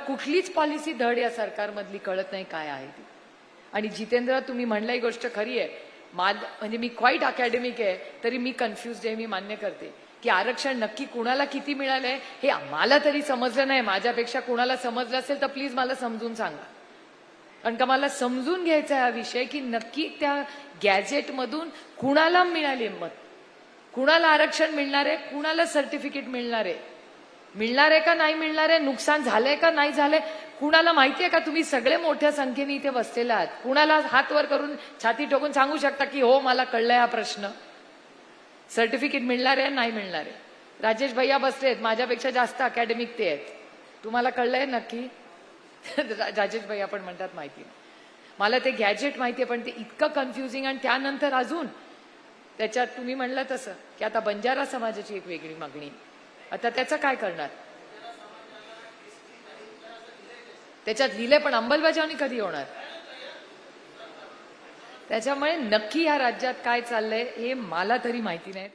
कुठलीच पॉलिसी धड या सरकारमधली कळत नाही काय आहे ती. आणि जितेंद्र, तुम्ही म्हणलं ही गोष्ट खरी आहे. म्हणजे मी क्वाईट अकॅडमिक आहे तरी मी कन्फ्युज आहे. मी मान्य करते की आरक्षण नक्की कुणाला किती मिळालंय हे मला तरी समजलं नाही. माझ्यापेक्षा कुणाला समजलं असेल तर प्लीज मला समजून सांगा. कारण का मला समजून घ्यायचा हा विषय की नक्की त्या गॅजेटमधून कुणाला मिळाले मत, कुणाला आरक्षण मिळणार आहे, कुणाला सर्टिफिकेट मिळणार आहे का नाही मिळणार आहे, नुकसान झालंय का नाही झालंय, कुणाला माहितीये का? तुम्ही सगळे मोठ्या संख्येने इथे बसलेले आहात. कुणाला हात वर करून छाती ठोकून सांगू शकता की हो मला कळलंय हा प्रश्न, सर्टिफिकेट मिळणार आहे नाही मिळणार आहे? राजेश भैया बसलेत, माझ्यापेक्षा जास्त अकॅडमिक ते आहेत. तुम्हाला कळलंय नक्की? राजेश भैया पण म्हणतात माहिती नाही. मला ते गॅजेट माहितीये पण ते इतकं कन्फ्युजिंग. आणि त्यानंतर अजून त्याच्यात तुम्ही म्हणलं तसं की आता बंजारा समाजाची एक वेगळी मागणी, आता त्याचं काय करणार? त्याच्यात लिहिले पण अंमलबजावणी कधी होणार? त्याच्यामुळे नक्की या राज्यात काय चाललंय हे मला तरी माहिती नाही.